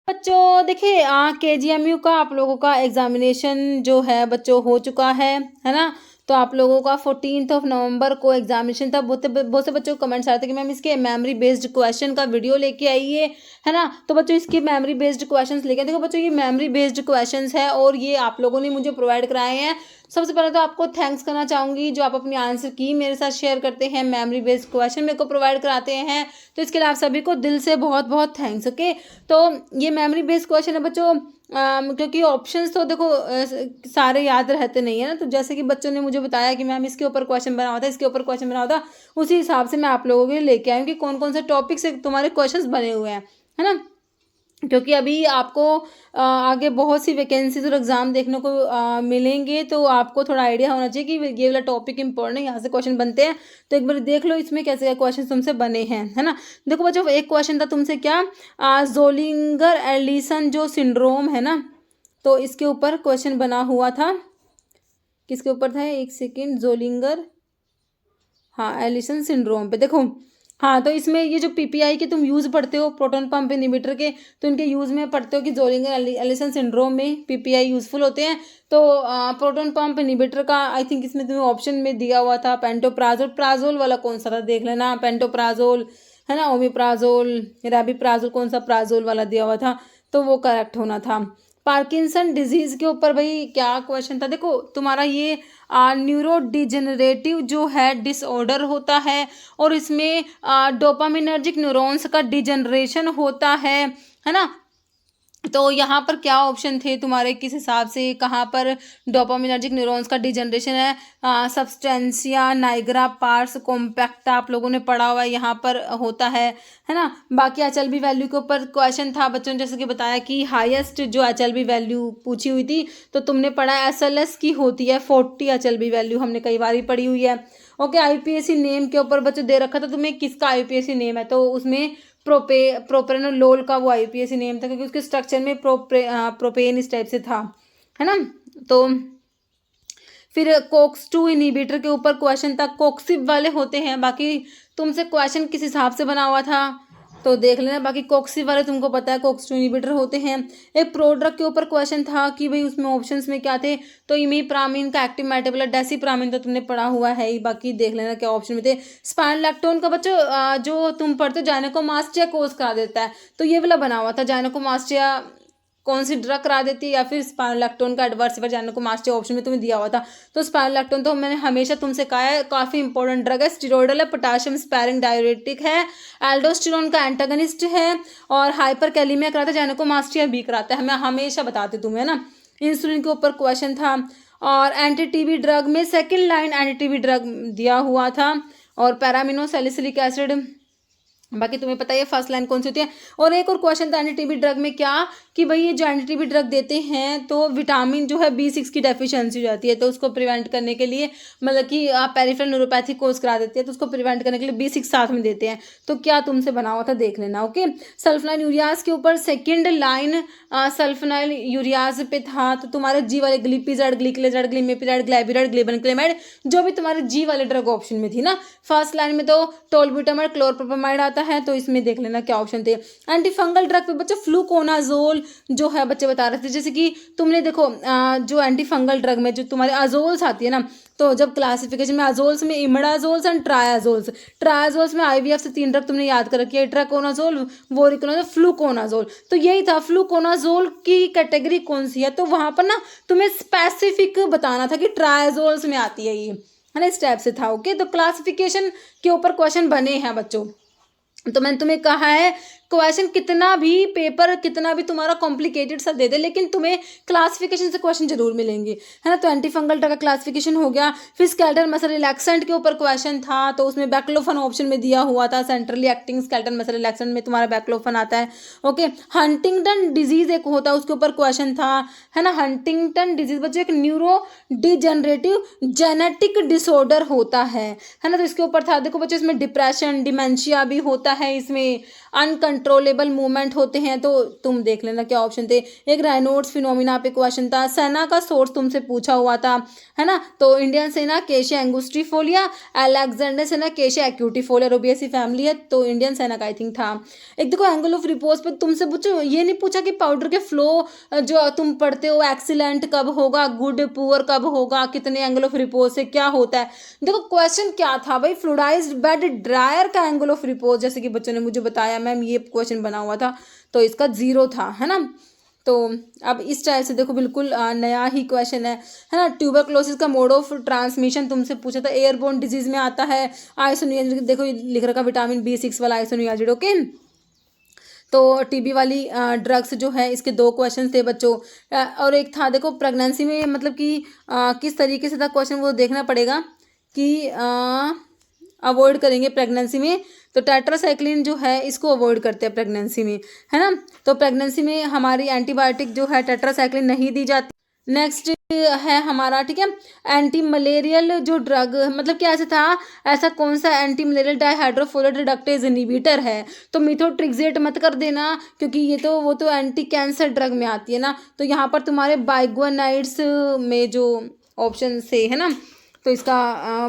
बच्चों देखिए केजीएमयू का आप लोगों का एग्जामिनेशन जो है बच्चों हो चुका है ना। तो आप लोगों का 14 नवंबर को एग्जामिनेशन था। बहुत से बच्चों को कमेंट्स आए थे कि मैम इसके मेमोरी बेस्ड क्वेश्चन का वीडियो लेके आइए, है ना। तो बच्चों इसके मेमोरी बेस्ड क्वेश्चंस लेके देखो बच्चों, ये मेमोरी बेस्ड क्वेश्चंस है और ये आप लोगों ने मुझे प्रोवाइड कराए हैं। सबसे पहले तो आपको थैंक्स करना चाहूँगी जो आप अपनी आंसर की मेरे साथ शेयर करते हैं, मेमोरी बेस्ड क्वेश्चन मेरे को प्रोवाइड कराते हैं। तो इसके लिए आप सभी को दिल से बहुत बहुत थैंक्स। ओके, तो ये मेमोरी बेस्ड क्वेश्चन है बच्चों। क्योंकि ऑप्शंस तो देखो सारे याद रहते नहीं है ना। तो जैसे कि बच्चों ने मुझे बताया कि मैम इसके ऊपर क्वेश्चन बना हुआ था, इसके ऊपर क्वेश्चन बना हुआ था, उसी हिसाब से मैं आप लोगों के लिए लेके आई हूँ कि कौन कौन से टॉपिक से तुम्हारे क्वेश्चंस बने हुए हैं, है ना। क्योंकि अभी आपको आगे बहुत सी वैकेंसीज और एग्जाम देखने को मिलेंगे, तो आपको थोड़ा आइडिया होना चाहिए कि ये वाला टॉपिक इंपॉर्टेंट है, यहाँ से क्वेश्चन बनते हैं। तो एक बार देख लो इसमें कैसे क्वेश्चन तुमसे बने हैं, है ना। देखो बच्चों, एक क्वेश्चन था तुमसे क्या, जोलिंगर एलिसन जो सिंड्रोम है ना, तो इसके ऊपर क्वेश्चन बना हुआ था। किसके ऊपर था, एक सेकेंड, जोलिंगर, हाँ, एलिसन सिंड्रोम पे देखो। हाँ, तो इसमें ये जो पीपीआई के तुम यूज़ पढ़ते हो, प्रोटॉन पंप इनहिबिटर के, तो इनके यूज़ में पढ़ते हो कि जोलिंगर एलिसन सिंड्रोम में पीपीआई यूज़फुल होते हैं। तो प्रोटॉन पंप इनहिबिटर का आई थिंक इसमें तुम्हें ऑप्शन में दिया हुआ था पेंटोप्राजोल। प्राजोल वाला कौन सा था देख लेना, पेंटोप्राजोल है ना, ओमिप्राजोल, रैबिप्राजोल, कौन सा प्राजोल वाला दिया हुआ था, तो वो करेक्ट होना था। पार्किंसन डिजीज के ऊपर भाई क्या क्वेश्चन था, देखो तुम्हारा ये न्यूरो डिजेनरेटिव जो है डिसऑर्डर होता है और इसमें डोपामिनर्जिक न्यूरॉन्स का डिजेनरेशन होता है ना। तो यहाँ पर क्या ऑप्शन थे तुम्हारे, किस हिसाब से कहाँ पर डोपामिनर्जिक न्यूरॉन्स का डिजेनरेशन है। सब्सटेंसिया नाइग्रा पार्स कॉम्पैक्टा आप लोगों ने पढ़ा हुआ है, यहाँ पर होता है ना। बाकी एचएलबी वैल्यू के ऊपर क्वेश्चन था बच्चों ने, जैसे कि बताया कि हाईएस्ट जो एचएलबी वैल्यू पूछी हुई थी, तो तुमने पढ़ा एसएलएस की होती है 40 एचएलबी वैल्यू, हमने कई बार ही पढ़ी हुई है। ओके, आईपीएससी नेम के ऊपर बच्चों दे रखा था तुम्हें किसका आईपीएससी नेम है, तो उसमें प्रोपेनोलोल का वो आईपीएससी नेम था, क्योंकि उसके स्ट्रक्चर में प्रोपेन इस टाइप से था, है ना। तो फिर कोक्स 2 इनहिबिटर के ऊपर क्वेश्चन था, कोक्सिब वाले होते हैं। बाकी तुमसे क्वेश्चन किस हिसाब से बना हुआ था तो देख लेना। बाकी कोक्सिब वाले तुमको पता है कोक्स 2 इनहिबिटर होते हैं। एक प्रोड्रग के ऊपर क्वेश्चन था कि भाई उसमें ऑप्शंस में क्या थे, तो इमीप्रामिन का एक्टिव मेटाबोलाइट, डेसिप्रामिन तो तुमने पढ़ा हुआ है ही, बाकी देख लेना क्या ऑप्शन में थे। स्पाइनोलैक्टोन का बच्चों जो तुम पढ़ते हो जाइनेकोमास्टिया कोर्स करा देता है, तो ये वाला बना हुआ था, जाइनेकोमास्टिया कौन सी ड्रग करा देती है या फिर स्पाइनोलैक्टोन का एडवर्स इफेक्ट जाइनेकोमास्टिया ऑप्शन में तुम्हें दिया हुआ था। तो स्पाइनोलैक्टोन तो मैंने हमेशा तुमसे कहा है काफ़ी इंपॉर्टेंट ड्रग है, स्टीरोइडल है, पोटाशियम स्पैरिंग डायूरेटिक है, एल्डोस्टेरोन का एंटागनिस्ट है और हाइपर कैलिमिया कराता है, जाइनेकोमास्टिया भी कराता है, मैं हमेशा बताती तुम्हें, है ना। इंसुलिन के ऊपर क्वेश्चन था और एंटी टीबी ड्रग में second line anti TB drug दिया हुआ था और पैरामिनो सैलिसिलिक एसिड, बाकी तुम्हें पता है फर्स्ट लाइन कौन सी होती है। और एक और क्वेश्चन था एंटीटीबी ड्रग में क्या, कि भाई ये जो एंटीटीबी ड्रग देते हैं तो विटामिन जो है B6 की डेफिशिएंसी हो जाती है, तो उसको प्रिवेंट करने के लिए, मतलब कि आप पेरिफेरल न्यूरोपैथी कोर्स करा देते हैं तो उसको प्रिवेंट करने के लिए B6 साथ में देते हैं। तो क्या तुमसे बना हुआ था देख लेना। ओके, सल्फनाइल यूरियाज के ऊपर सेकेंड लाइन सल्फनाइल यूरियाज पे था, तो तुम्हारे जी वाले ग्लिपिजाइड, ग्लिकलेजाइड, ग्लिमेपिजाइड, ग्लाइबिराइड, ग्लिबनक्लेमाइड, जो भी तुम्हारे जी वाले ड्रग ऑप्शन में थी ना। फर्स्ट लाइन में तो टोलब्यूटामाइड, क्लोरप्रोपामाइड आता है, तो इसमें देख लेना क्या ऑप्शन थे। एंटी फंगल ड्रग पे बच्चे फ्लूकोनाजोल जो है बच्चे बता रहे थे, जैसे कि तुमने देखो जो एंटी फंगल ड्रग में जो तुम्हारे अजोल्स आती है ना, तो जब क्लासिफिकेशन में अजोल्स में इमिडाजोल्स एंड ट्रायाजोल्स में आईवीएफ से 3 ड्रग तुमने याद कर रखी है, इट्राकोनाजोल, वोरिकोनाजोल, फ्लूकोनाजोल, तो यही था। फ्लूकोनाजोल की कैटेगरी कौन सी है, तो वहां पर ना तुम्हें स्पेसिफिक बताना था कि ट्रायाजोल्स में आती है ये, है ना, इस टाइप से था। ओके, तो क्लासिफिकेशन के ऊपर क्वेश्चन बने हैं बच्चों। तो मैंने तुम्हें कहा है क्वेश्चन कितना भी पेपर कितना भी तुम्हारा कॉम्प्लिकेटेड सा दे दे, लेकिन तुम्हें क्लासिफिकेशन से क्वेश्चन जरूर मिलेंगे, है ना। तो एंटी फंगल ड्रग का क्लासिफिकेशन हो गया। फिर स्केलेटल मसल रिलैक्सेंट के ऊपर क्वेश्चन था, तो उसमें बैक्लोफन ऑप्शन में दिया हुआ था, centrally acting skeletal muscle relaxant में तुम्हारा बैक्लोफन आता है। ओके, हंटिंगटन डिजीज एक होता है, उसके ऊपर क्वेश्चन था, है ना। हंटिंगटन डिजीज बच्चों एक न्यूरो डिजेनरेटिव जेनेटिक डिसऑर्डर होता है ना। तो इसके ऊपर था, देखो बच्चों इसमें डिप्रेशन, डिमेंशिया भी होता है, इसमें कंट्रोलेबल मूवमेंट होते हैं, तो तुम देख लेना क्या ऑप्शन थे। एक राइनोड्स फिनोमिना पे क्वेश्चन था, सेना का सोर्स तुमसे पूछा हुआ था, है ना। तो इंडियन सेना केशिया एंगुस्टिफोलिया, अलेक्जेंडर सेना केशिया एक्यूटिफोलिया, रोबियसी फैमिली है, तो इंडियन सेना का आई थिंक था। एक देखो एंगल ऑफ रिपोज पे तुमसे पूछो, ये नहीं पूछा कि पाउडर के फ्लो जो तुम पढ़ते हो एक्सीलेंट कब होगा, गुड पुअर कब होगा, कितने एंगल ऑफ रिपोज से क्या होता है। देखो क्वेश्चन क्या था भाई, फ्लूइडाइज्ड बेड ड्रायर का एंगल ऑफ रिपोज, जैसे कि बच्चों ने मुझे बताया मैम ये क्वेश्चन बना हुआ था, तो इसका 0 था, है ना। तो अब इस टाइप से देखो बिल्कुल नया ही क्वेश्चन है ना। ट्यूबरक्लोसिस का मोड ऑफ ट्रांसमिशन तुमसे पूछा था, एयरबोर्न डिजीज में आता है। आइसोनियाजिड देखो लिख रखा विटामिन B6 वाला आइसोनियाजिड, ओके। तो टीबी वाली ड्रग्स जो है, इसके 2 क्वेश्चन थे बच्चों। और एक था देखो प्रेगनेंसी में मतलब कि किस तरीके से था क्वेश्चन, वो देखना पड़ेगा कि अवॉइड करेंगे प्रेगनेंसी में, तो टेट्रासाइक्लिन जो है इसको अवॉइड करते हैं प्रेगनेंसी में, है ना। तो प्रेगनेंसी में हमारी एंटीबायोटिक जो है टेट्रासाइक्लिन नहीं दी जाती। नेक्स्ट है हमारा, ठीक है, एंटी मलेरियल जो ड्रग, मतलब क्या ऐसा था, ऐसा कौन सा एंटी मलेरियल डाइहाइड्रोफोलेट रिडक्टेज इनहिबिटर है, तो मिथोट्रिक्सेट मत कर देना, क्योंकि ये तो वो तो एंटी कैंसर ड्रग में आती है ना। तो यहाँ पर तुम्हारे बाइगोनाइड्स में जो ऑप्शन से है ना, तो इसका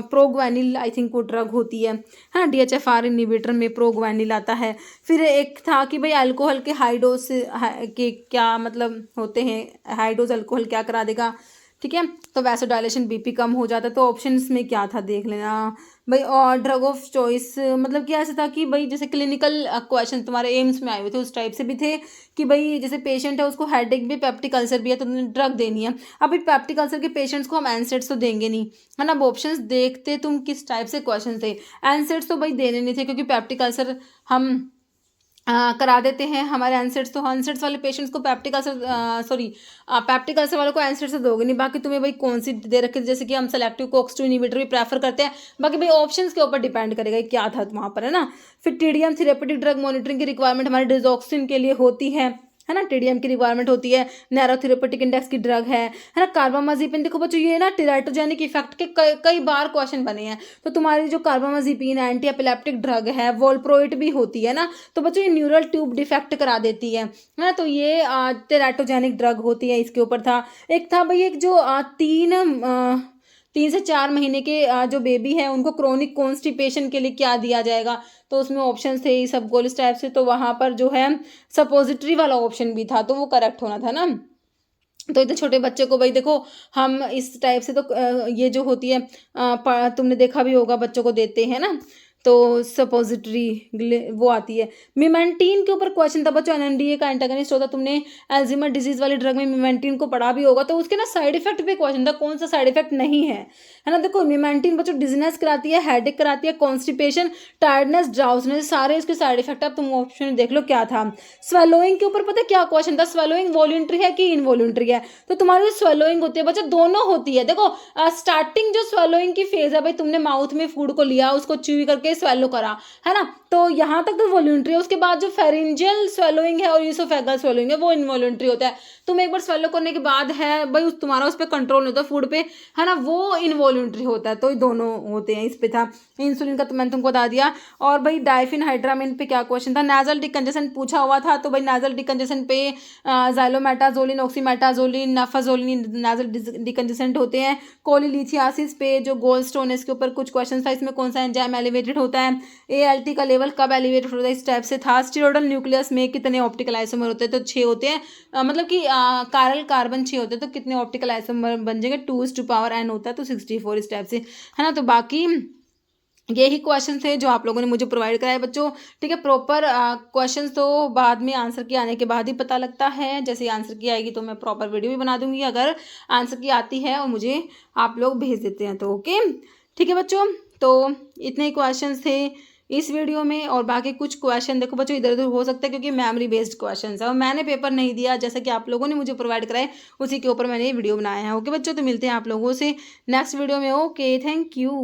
प्रोग्वेनिल आई थिंक वो ड्रग होती है ना, DHFR इनहिबिटर में प्रोग्वेनिल आता है। फिर एक था कि भाई अल्कोहल के हाई डोज के क्या मतलब होते हैं, हाई डोज अल्कोहल क्या करा देगा, ठीक है। तो वैसोडायलेशन, BP कम हो जाता है। तो ऑप्शंस में क्या था देख लेना भाई। और ड्रग ऑफ चॉइस मतलब क्या ऐसा था कि भाई जैसे क्लिनिकल क्वेश्चन तुम्हारे एम्स में आए हुए थे उस टाइप से भी थे कि भाई जैसे पेशेंट है उसको हेडेक भी, पेप्टिक अल्सर भी है, तो ड्रग देनी है। अभी पेप्टिक अल्सर के पेशेंट्स को हम एनसेट्स तो देंगे नहीं, है ना। अब ऑप्शंस देखते तुम किस टाइप से क्वेश्चन थे। एनसेट्स तो भाई देने नहीं थे, क्योंकि पेप्टिक अल्सर हम करा देते हैं हमारे एनसेट्स, तो एनसेट्स वाले पेशेंट्स को पेप्टिक अल्सर पेप्टिक अल्सर वालों को एनसेट्स से दोगे नहीं। बाकी तुम्हें भाई कौन सी दे रखे, जैसे कि हम सेलेक्टिव COX-2 इनहिबिटर भी प्रेफर करते हैं। बाकी भाई ऑप्शंस के ऊपर डिपेंड करेगा क्या था वहाँ पर, है ना। फिर टीडीएम थेरेपेटिक ड्रग मॉनिटरिंग की रिक्वायरमेंट हमारे डिजॉक्सिन के लिए होती है ना, टीडीएम की रिक्वायरमेंट होती है। नैरो थेरेपेटिक इंडेक्स की ड्रग है ना। कार्बामाजिपिन देखो बच्चों ये ना टेराटोजेनिक इफेक्ट के कई बार क्वेश्चन बने हैं, तो तुम्हारी जो कार्बामाजिपिन एंटी एपिलेप्टिक ड्रग है, वोल्प्रोइट भी होती है ना, तो बच्चों ये न्यूरल ट्यूब डिफेक्ट करा देती है ना, तो ये टेराटोजेनिक ड्रग होती है, इसके ऊपर था। एक था भाई एक जो 3 से 4 महीने के जो बेबी है उनको क्रोनिक कॉन्स्टिपेशन के लिए क्या दिया जाएगा, तो उसमें ऑप्शन थे सब गोल टाइप से, तो वहाँ पर जो है सपोजिटरी वाला ऑप्शन भी था, तो वो करेक्ट होना था ना। तो इतने छोटे बच्चे को भाई देखो हम इस टाइप से तो ये जो होती है तुमने देखा भी होगा बच्चों को देते हैं ना, तो सपोजिटरी वो आती है। मिमेंटीन के ऊपर क्वेश्चन था बच्चों, NMDA का एंटागनिस्ट होता, तुमने अल्जीमर डिजीज वाली ड्रग में मिमेंटीन को पढ़ा भी होगा, तो उसके ना साइड इफेक्ट पे क्वेश्चन था, कौन सा साइड इफेक्ट नहीं है ना। देखो मिमेंटीन बच्चों डिजीनेस कराती है, हेडेक कराती है, कॉन्स्टिपेशन, टायर्डनेस, ड्राउजनेस, सारे इसके साइड इफेक्ट। अब तुम ऑप्शन देख लो क्या था। स्वेलोइंग के ऊपर पता है क्या क्वेश्चन था, स्वेलोइंग वॉलंटरी है कि इनवॉलंटरी है, तो तुम्हारी जो स्वेलोइंग होती है बच्चों दोनों होती है। देखो स्टार्टिंग जो स्वेलोइंग की फेज है भाई, तुमने माउथ में फूड को लिया, उसको च्यू करके स्वेलो करा, है ना, तो यहाँ तक तो वॉलंटरी है। उसके बाद जो फेरिंजियल स्वेलोइंग है और यूसोफेगल स्वेलोइंग है वो इनवॉलंटरी होता है। तुम एक बार स्वेलो करने के बाद है भाई तुम्हारा उस पर कंट्रोल नहीं होता फूड पे, है ना, वो इनवॉलंटरी होता है। तो ये दोनों होते हैं, इस पे था। इंसुलिन का तो मैंने तुमको बता दिया। और भाई डाइफिन हाइड्रामिन पे क्या क्वेश्चन था, नेजल डिकंजेशन पूछा हुआ था, तो भाई नेजल डिकंजेशन पे जाइलोमेटाजोलिन, ऑक्सीमेटाजोलिन, नाफाजोलिन नेजल डिकंजेसेंट होते हैं। कोलिलिथियासिस पे जो गोल्ड स्टोन है इसके ऊपर कुछ क्वेश्चन था, इसमें कौन सा एंजाइम एलिवेटेड होता है, ALT का लेवल कब एलिवेटेड होता है, इस टाइप से था। स्टीरोडल न्यूक्लियस में कितने ऑप्टिकल आइसोमर होते हैं, तो 6 होते हैं, मतलब कि कायरल कार्बन 6 होते हैं, तो कितने ऑप्टिकल आइसोमर बन जाएंगे, 2⁻n होता है, तो 64 इस टाइप से, है ना। तो बाकी यही क्वेश्चन थे जो आप लोगों ने मुझे प्रोवाइड कराए बच्चों, ठीक है। प्रॉपर क्वेश्चंस तो बाद में आंसर की आने के बाद ही पता लगता है, जैसे आंसर की आएगी तो मैं प्रॉपर वीडियो भी बना दूंगी, अगर आंसर की आती है और मुझे आप लोग भेज देते हैं तो ओके, ठीक है बच्चों। तो इतने ही क्वेश्चन थे इस वीडियो में, और बाकी कुछ क्वेश्चन देखो बच्चों इधर उधर हो सकता है क्योंकि मेमोरी बेस्ड क्वेश्चन है और मैंने पेपर नहीं दिया, जैसा कि आप लोगों ने मुझे प्रोवाइड कराए उसी के ऊपर मैंने ये वीडियो बनाया है। ओके बच्चों, तो मिलते हैं आप लोगों से नेक्स्ट वीडियो में। Okay, thank you.